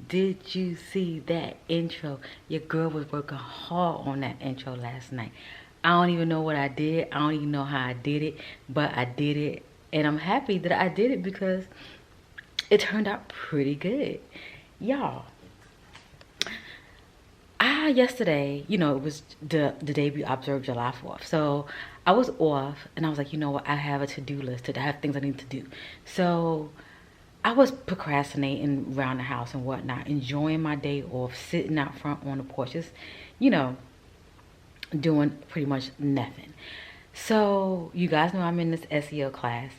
did you see that intro? Your girl was working hard on that intro last night. I don't even know what I did. I don't even know how I did it, but I did it. And I'm happy that I did it because it turned out pretty good. Y'all, yesterday, you know, it was the day we observed July 4th. So I was off and I was like, you know what, I have a to-do list. I have things I need to do. So I was procrastinating around the house and whatnot, enjoying my day off, sitting out front on the porches, you know, doing pretty much nothing. So you guys know I'm in this SEO class,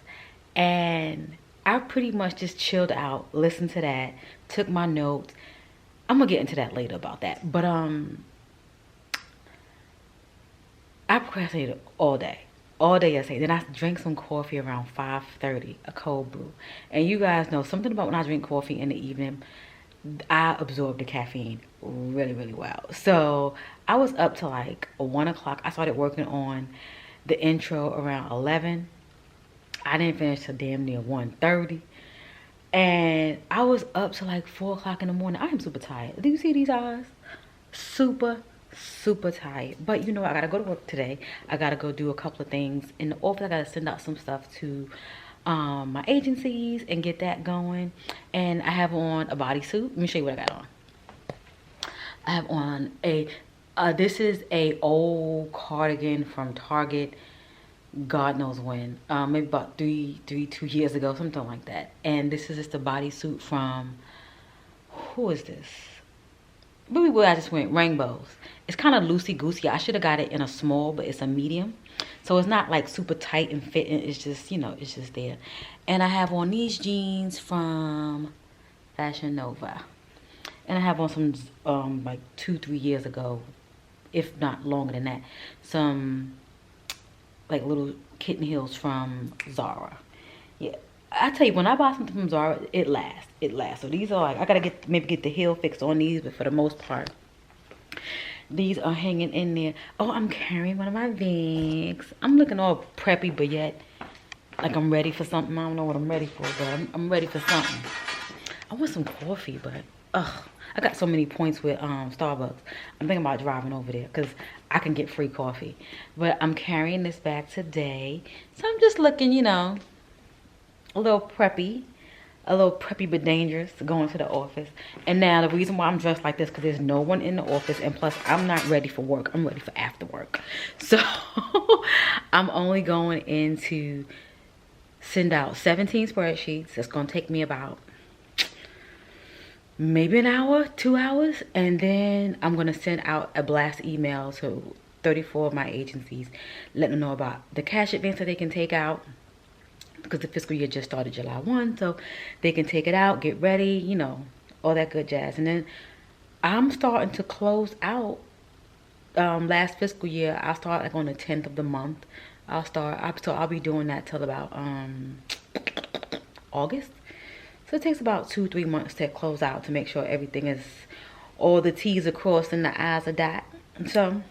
and I pretty much just chilled out, listened to that, took my notes. I'm gonna get into that later about that, but I procrastinated all day yesterday. Then I drank some coffee around 5:30, a cold brew. And you guys know something about when I drink coffee in the evening, I absorb the caffeine really, really well. So I was up to like 1 o'clock. I started working on the intro around 11. I didn't finish till damn near 1:30. And I was up to like 4 o'clock in the morning. I am super tired. Do you see these eyes? Super tired. But you know, I gotta go to work today. I gotta go do a couple of things in the office. I gotta send out some stuff to my agencies and get that going. And I have on a bodysuit. Let me show you what I got on. I have on a this is a old cardigan from Target, God knows when, maybe about 2 years ago, something like that. And this is just a bodysuit from, who is this? Maybe where I just went, Rainbows. It's kind of loosey-goosey. I should have got it in a small, but it's a medium. So it's not like super tight and fitting. It's just, you know, it's just there. And I have on these jeans from Fashion Nova. And I have on some, like 2-3 years ago, if not longer than that, some like little kitten heels from Zara. Yeah, I tell you, when I buy something from Zara, it lasts. So these are like, I gotta maybe get the heel fixed on these, but for the most part, these are hanging in there. Oh, I'm carrying one of my bags. I'm looking all preppy, but yet like I'm ready for something. I don't know what I'm ready for, but I'm ready for something. I want some coffee, but I got so many points with Starbucks. I'm thinking about driving over there because I can get free coffee. But I'm carrying this bag today, so I'm just looking, you know, a little preppy but dangerous, going to the office. And now the reason why I'm dressed like this, because there's no one in the office, and plus I'm not ready for work. I'm ready for after work. So I'm only going in to send out 17 spreadsheets. It's going to take me about maybe an hour, 2 hours, and then I'm gonna send out a blast email to 34 of my agencies, letting them know about the cash advance that they can take out, because the fiscal year just started July 1, so they can take it out, get ready, you know, all that good jazz. And then I'm starting to close out last fiscal year. I'll start like on the 10th of the month. I'll be doing that till about August. So it takes about 2-3 months to close out, to make sure everything is, all the T's are crossed and the I's are dotted. So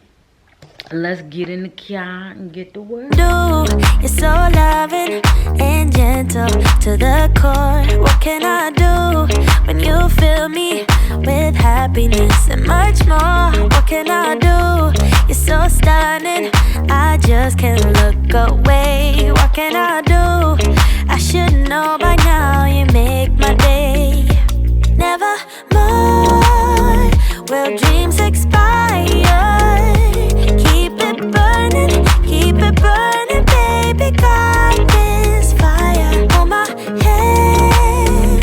let's get in the car and get to work. You're so loving and gentle to the core. What can I do when you fill me with happiness and much more? What can I do? You're so stunning, I just can't look away. What can I do? I should know by now, you make my day. Never more will dreams expire. Keep it burning, baby. Got this fire on my head,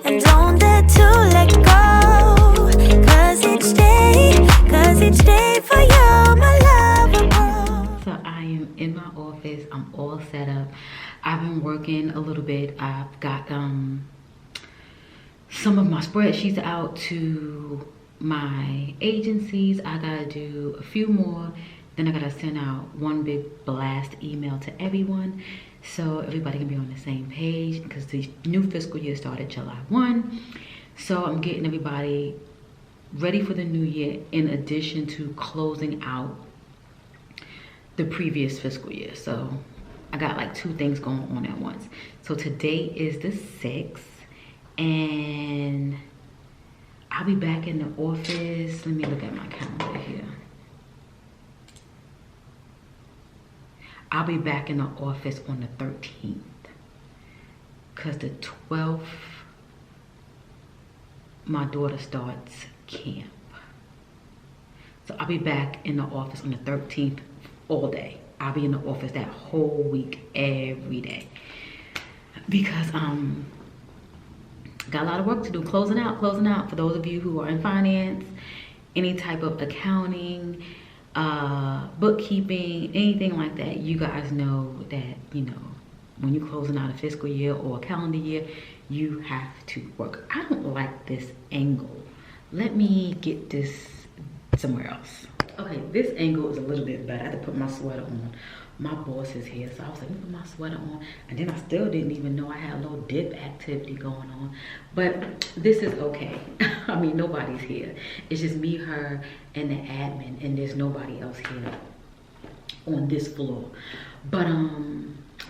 and don't dare to let go. Cause each day for you, my love will grow. So I am in my office. I'm all set up. I've been working a little bit. I've got some of my spreadsheets out to my agencies. I gotta do a few more. Then I gotta send out one big blast email to everyone, so everybody can be on the same page, because the new fiscal year started July 1. So I'm getting everybody ready for the new year, in addition to closing out the previous fiscal year. So I got like 2 things going on at once. So today is the 6th, and I'll be back in the office. Let me look at my calendar here. I'll be back in the office on the 13th. Because the 12th, my daughter starts camp. So I'll be back in the office on the 13th all day. I'll be in the office that whole week, every day. Because got a lot of work to do. Closing out. For those of you who are in finance, any type of accounting, bookkeeping, anything like that, you guys know that, you know, when you're closing out a fiscal year or a calendar year, you have to work. I don't like this angle. Let me get this somewhere else. Okay, this angle is a little bit better. I had to put my sweater on. My boss is here, so I was like, let me put my sweater on. And then I still didn't even know I had a little dip activity going on. But this is okay. I mean, nobody's here. It's just me, her, and the admin, and there's nobody else here on this floor. But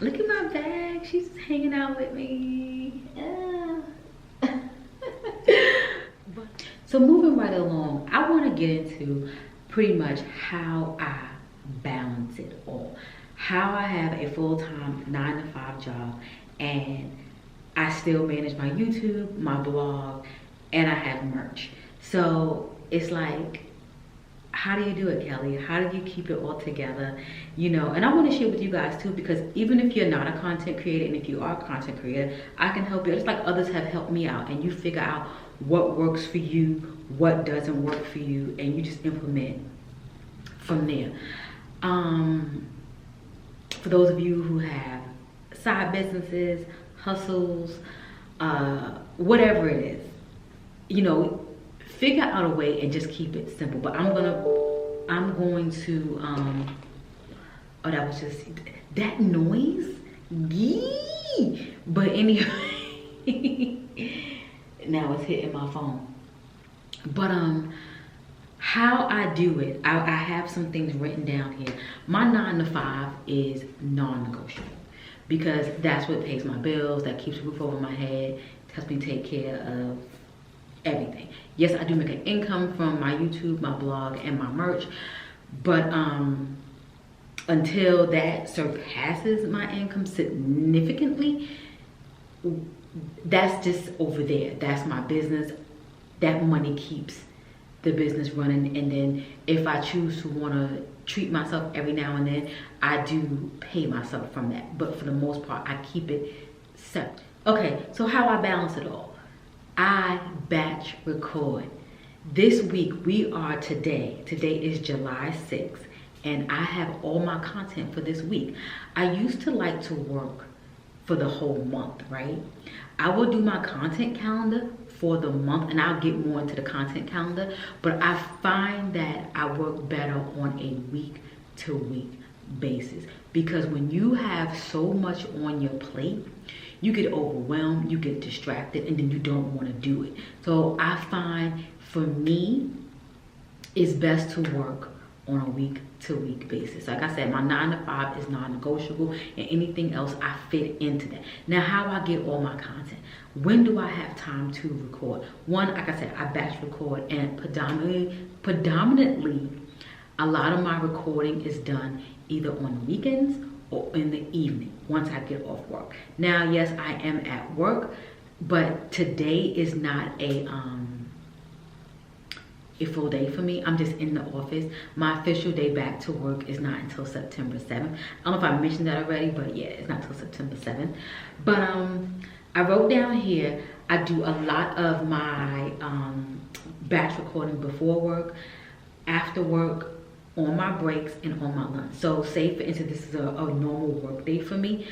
look at my bag. She's just hanging out with me. So moving right along, I want to get into pretty much how I balance it all. How I have a full-time 9-to-5 job and I still manage my YouTube, my blog, and I have merch. So it's like, how do you do it, Kelly? How do you keep it all together? You know, and I want to share with you guys too, because even if you're not a content creator, and if you are a content creator, I can help you. Just like others have helped me out, and you figure out what works for you, what doesn't work for you, and you just implement from there. For those of you who have side businesses, hustles, whatever it is, you know, figure out a way and just keep it simple. But I'm going to oh, that was just that noise. Yee! But anyway, now it's hitting my phone. But how I do it, I have some things written down here. My 9-to-5 is non-negotiable because that's what pays my bills, that keeps a roof over my head, helps me take care of everything. Yes, I do make an income from my YouTube, my blog, and my merch, but until that surpasses my income significantly, that's just over there. That's my business. That money keeps the business running, and then if I choose to want to treat myself every now and then, I do pay myself from that. But for the most part, I keep it separate. Okay, so how I balance it all. I batch record. This week today is July 6th, and I have all my content for this week. I used to like to work for the whole month, right? I will do my content calendar for the month, and I'll get more into the content calendar, but I find that I work better on a week-to-week basis, because when you have so much on your plate, you get overwhelmed, you get distracted, and then you don't want to do it. So I find for me, it's best to work on a week-to-week basis. Like I said, my 9-to-5 is non-negotiable, and anything else I fit into that. Now, how I get all my content. When do I have time to record? One, like I said, I batch record, and predominantly, a lot of my recording is done either on the weekends or in the evening once I get off work. Now, yes, I am at work, but today is not a full day for me. I'm just in the office. My official day back to work is not until September 7th. I don't know if I mentioned that already, but yeah, it's not until September 7th. But I wrote down here, I do a lot of my batch recording before work, after work, on my breaks, and on my lunch. So say for instance, this is a normal work day for me.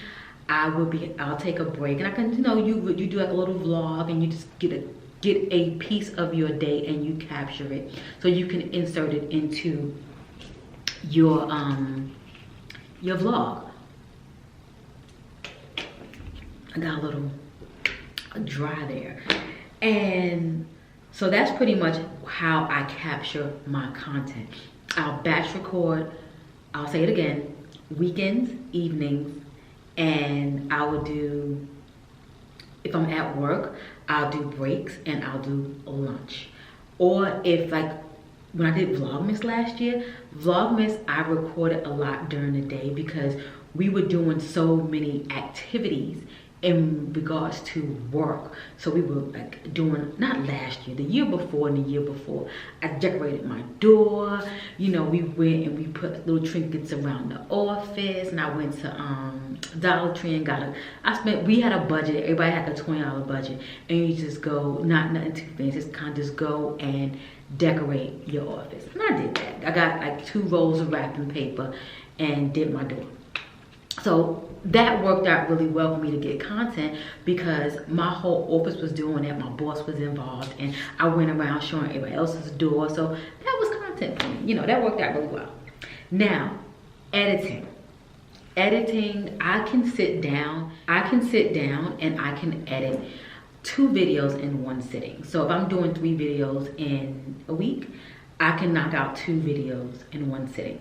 I'll take a break, and I can, you know, you do like a little vlog, and you just get a piece of your day and you capture it, so you can insert it into your vlog. I got a little dry there, and so that's pretty much how I capture my content. I'll batch record, I'll say it again, weekends, evenings, and I will do, if I'm at work, I'll do breaks and I'll do lunch. Or if like when I did Vlogmas last year, Vlogmas, I recorded a lot during the day because we were doing so many activities in regards to work. So we were like doing, not last year, the year before and the year before, I decorated my door. You know, we went and we put little trinkets around the office, and I went to Dollar Tree and got we had a budget, everybody had a $20 budget, and you just go, nothing too fancy, just kind of just go and decorate your office. And I did that. I got like 2 rolls of wrapping paper and did my door. So that worked out really well for me to get content because my whole office was doing it. My boss was involved, and I went around showing everybody else's door. So that was content for me. You know, that worked out really well. Now, editing. Editing, I can sit down and I can edit 2 videos in one sitting. So if I'm doing 3 videos in a week, I can knock out 2 videos in one sitting.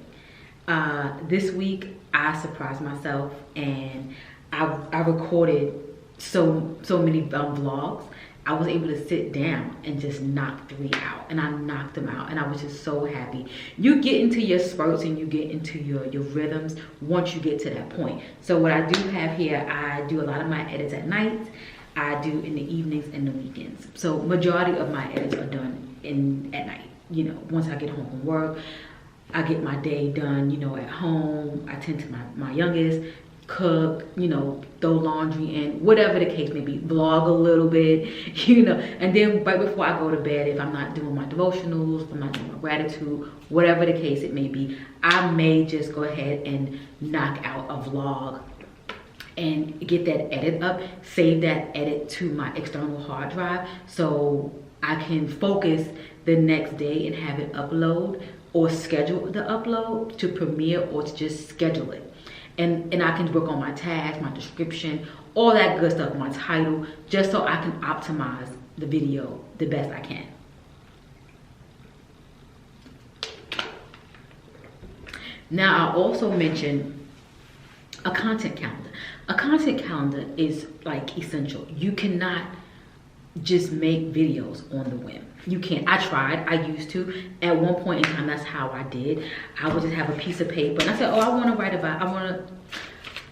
This week I surprised myself and I recorded so many vlogs. I was able to sit down and just knock 3 out, and I knocked them out, and I was just so happy. You get into your spurts and you get into your rhythms once you get to that point. So what I do have here, I do a lot of my edits at night. I do in the evenings and the weekends. So majority of my edits are done at night. You know, once I get home from work, I get my day done, you know, at home. I tend to my youngest, cook, you know, throw laundry in, whatever the case may be, vlog a little bit, you know. And then right before I go to bed, if I'm not doing my devotionals, if I'm not doing my gratitude, whatever the case it may be, I may just go ahead and knock out a vlog and get that edit up, save that edit to my external hard drive so I can focus the next day and have it upload, or schedule the upload to Premiere, or to just schedule it. And I can work on my tags, my description, all that good stuff, my title, just so I can optimize the video the best I can. Now, I also mentioned a content calendar. A content calendar is like essential. You cannot just make videos on the whim. You can't. I tried. I used to. At one point in time, that's how I did. I would just have a piece of paper, and I said, oh, I want to write about,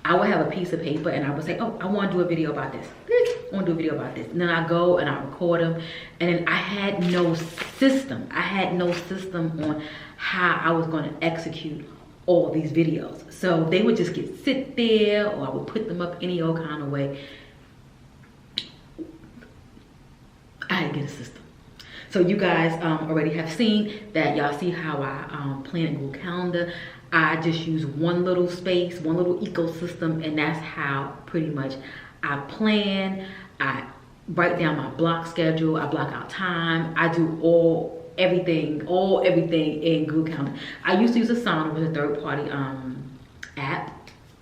I would have a piece of paper, and I would say, oh, I want to do a video about this. I want to do a video about this. And then I go and I record them, and then I had no system. I had no system on how I was going to execute all these videos. So they would just sit there, or I would put them up any old kind of way. I had to get a system. So you guys already have seen that. Y'all see how I plan a Google Calendar. I just use one little space, one little ecosystem, and that's how pretty much I plan. I write down my block schedule. I block out time. I do everything in Google Calendar. I used to use Asana, which is a third-party app.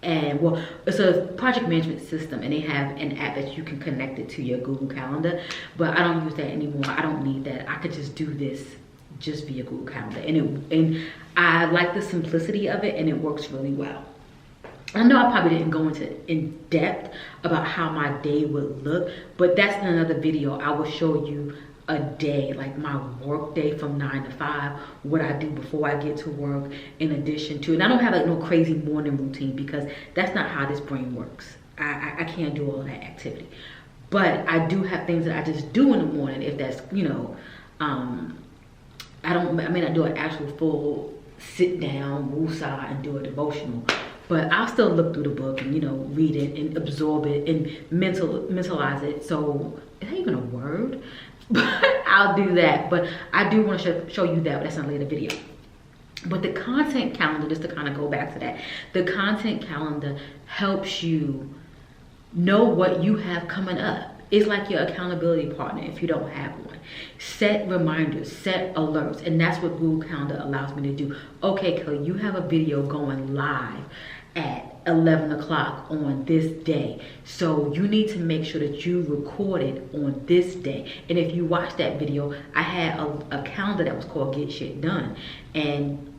And well, it's a project management system, and they have an app that you can connect it to your Google Calendar, but I don't use that anymore. I don't need that. I could just do this just via Google Calendar, and I like the simplicity of it, and it works really well. I know I probably didn't go in depth about how my day would look, but that's in another video. I will show you a day, like my work day from 9 to 5, what I do before I get to work, in addition to, and I don't have like no crazy morning routine because that's not how this brain works. I can't do all of that activity, but I do have things that I just do in the morning. If that's, you know, I may not do an actual full sit down woosah and do a devotional, but I'll still look through the book and, you know, read it and absorb it and mentalize it. So is that even a word? But I'll do that. But I do want to show you that, but that's in a later video. But the content calendar, just to kind of go back to that, the content calendar helps you know what you have coming up. It's like your accountability partner if you don't have one. Set reminders, set alerts, and that's what Google Calendar allows me to do. Okay, Kelly, you have a video going live at 11 o'clock on this day, so you need to make sure that you record it on this day. And if you watch that video, I had a calendar that was called Get Shit Done, and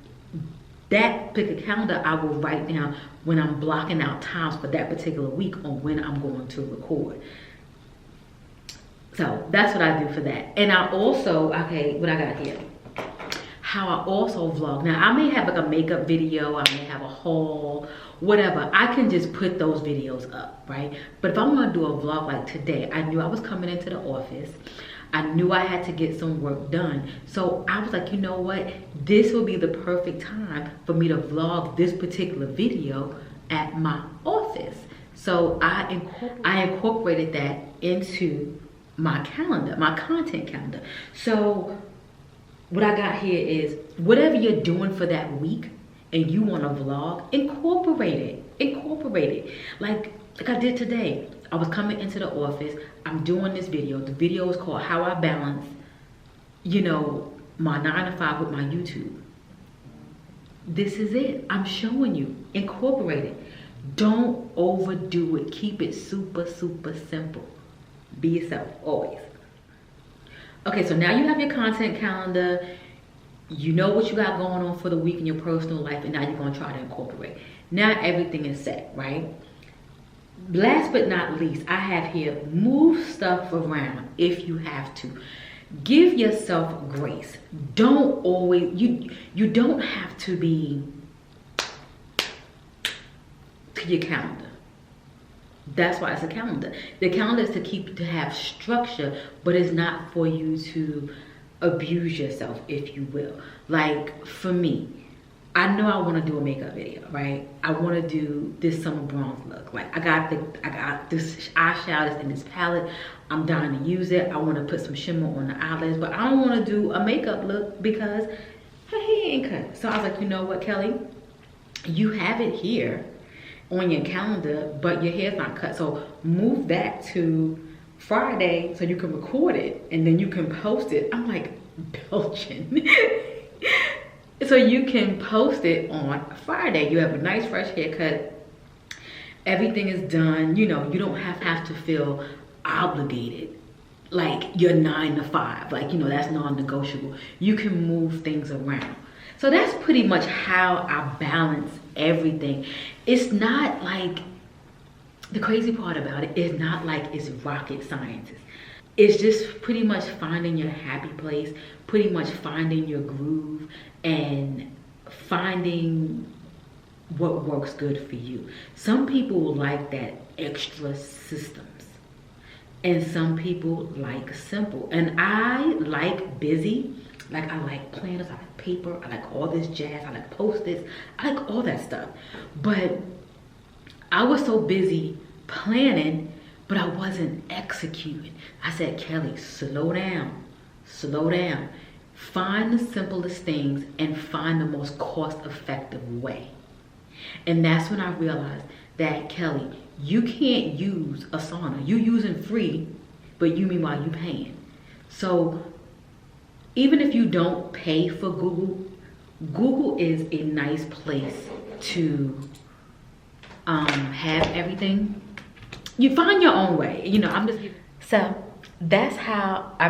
that particular calendar I will write down when I'm blocking out times for that particular week on when I'm going to record. So that's what I do for that. And I also, okay, what I got here, how I also vlog. Now I may have like a makeup video, I may have a haul, whatever. I can just put those videos up, right? But if I'm gonna do a vlog like today, I knew I was coming into the office, I knew I had to get some work done. So I was like, you know what? This will be the perfect time for me to vlog this particular video at my office. So I incorporated that into my calendar, my content calendar. So what I got here is whatever you're doing for that week and you want to vlog, incorporate it. Like I did today. I was coming into the office, I'm doing this video. The video is called How I Balance, you know, my 9 to 5 with my YouTube. This is it. I'm showing you. Incorporate it. Don't overdo it. Keep it super, super simple. Be yourself, always. Okay, so now you have your content calendar. You know what you got going on for the week in your personal life, and now you're going to try to incorporate. Now everything is set, right? Last but not least, I have here, move stuff around if you have to. Give yourself grace. Don't always, you don't have to be to your calendar. That's why it's a calendar. The calendar is to have structure, but it's not for you to abuse yourself, if you will. Like for me, I know I want to do a makeup video, right? I want to do this summer bronze look. Like I got this eyeshadow that's in this palette. I'm dying to use it. I want to put some shimmer on the eyelids, but I don't want to do a makeup look because her hair ain't cut. So I was like, you know what, Kelly? You have it here on your calendar, but your hair's not cut. So move that to Friday so you can record it and then you can post it. I'm like belching. So you can post it on Friday. You have a nice fresh haircut. Everything is done. You know, you don't have to feel obligated like you're 9 to 5. Like, you know, that's non-negotiable. You can move things around. So that's pretty much how I balance everything. It's not like, the crazy part about it is not like it's rocket science. It's just pretty much finding your happy place, pretty much finding your groove and finding what works good for you. Some people like that extra systems and some people like simple. And I like busy. Like I like planners, I like paper, I like all this jazz, I like post-its, I like all that stuff. But I was so busy planning, but I wasn't executing. I said, Kelly, slow down, slow down. Find the simplest things and find the most cost-effective way. And that's when I realized that, Kelly, you can't use Asana. You using free, but you meanwhile you paying. So even if you don't pay for Google, Google is a nice place to have everything. You find your own way, you know. So that's how I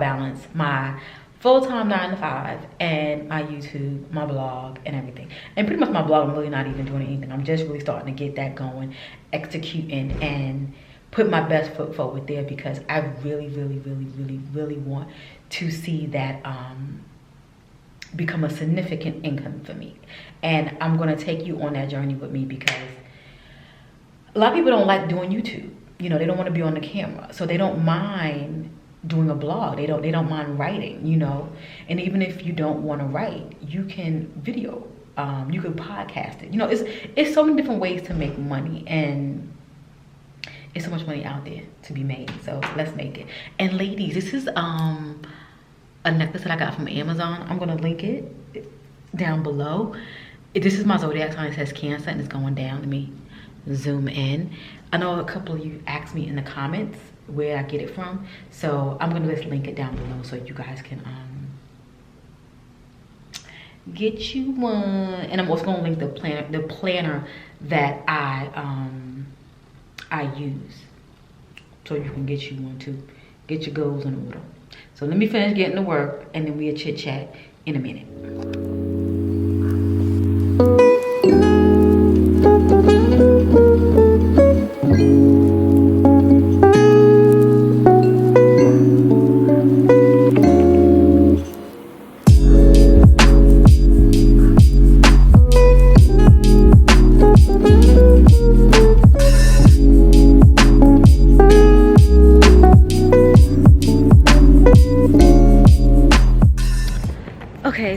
balance my full-time 9 to 5 and my YouTube, my blog, and everything. And pretty much my blog, I'm really not even doing anything. I'm just really starting to get that going, executing, and put my best foot forward there because I really want to see that become a significant income for me. And I'm gonna take you on that journey with me because a lot of people don't like doing YouTube. You know, they don't want to be on the camera, so they don't mind doing a blog. They don't mind writing, you know. And even if you don't want to write, you can video, you can podcast it. You know, it's so many different ways to make money, and it's so much money out there to be made. So let's make it. And ladies, this is a necklace that I got from Amazon. I'm gonna link it down below. This is my zodiac sign. It says Cancer and it's going down. Let me zoom in. I know a couple of you asked me in the comments where I get it from, so I'm gonna just link it down below so you guys can get you one. And I'm also gonna link the planner that I use, so you can get you one too. Get your goals in order. So let me finish getting to work and then we'll chit chat in a minute.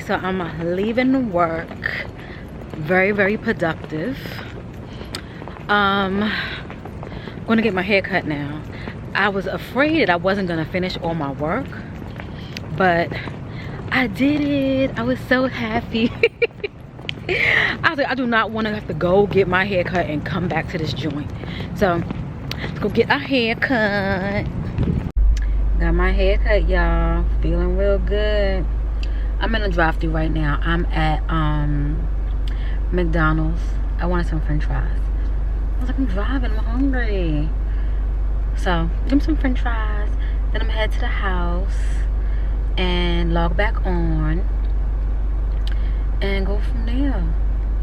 so I'm leaving work. Very, very productive. Gonna get my hair cut now. I was afraid that I wasn't gonna finish all my work, but I did it. I was so happy. I was like, I do not want to have to go get my hair cut and come back to this joint. So let's go get our hair cut. Got my hair cut, y'all. Feeling real good. I'm in a drive-thru right now. I'm at McDonald's. I wanted some french fries. I was like, I'm driving, I'm hungry. So give me some french fries. Then I'm head to the house and log back on and go from there.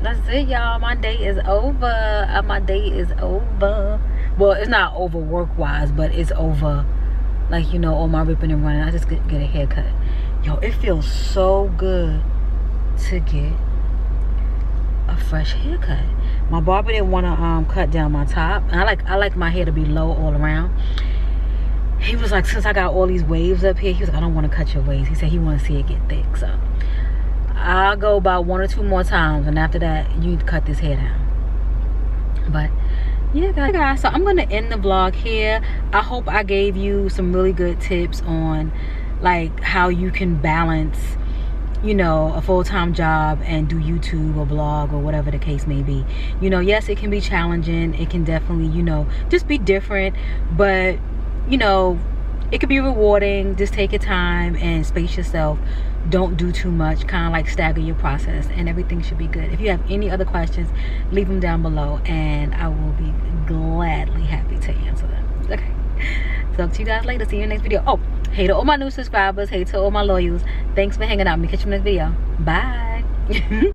That's it, y'all. My day is over. My day is over. Well, it's not over work wise, but it's over, like, you know, all my ripping and running. I just get a haircut. Yo, it feels so good to get a fresh haircut. My barber didn't want to cut down my top, and I like my hair to be low all around. He was like, since I got all these waves up here, he was like, I don't want to cut your waves. He said he want to see it get thick. So I'll go about 1 or 2 more times, and after that you need to cut this hair down. But yeah, guys, so I'm gonna end the vlog here. I hope I gave you some really good tips on like how you can balance, you know, a full-time job and do YouTube or blog or whatever the case may be. You know, yes, it can be challenging. It can definitely, you know, just be different, but you know, it could be rewarding. Just take your time and space yourself. Don't do too much. Kind of like stagger your process, and everything should be good. If you have any other questions, leave them down below and I will be gladly happy to answer them. Okay, talk to you guys later. See you in the next video. Oh, hey to all my new subscribers, hey to all my loyals, thanks for hanging out. Me catch you in the next video. Bye.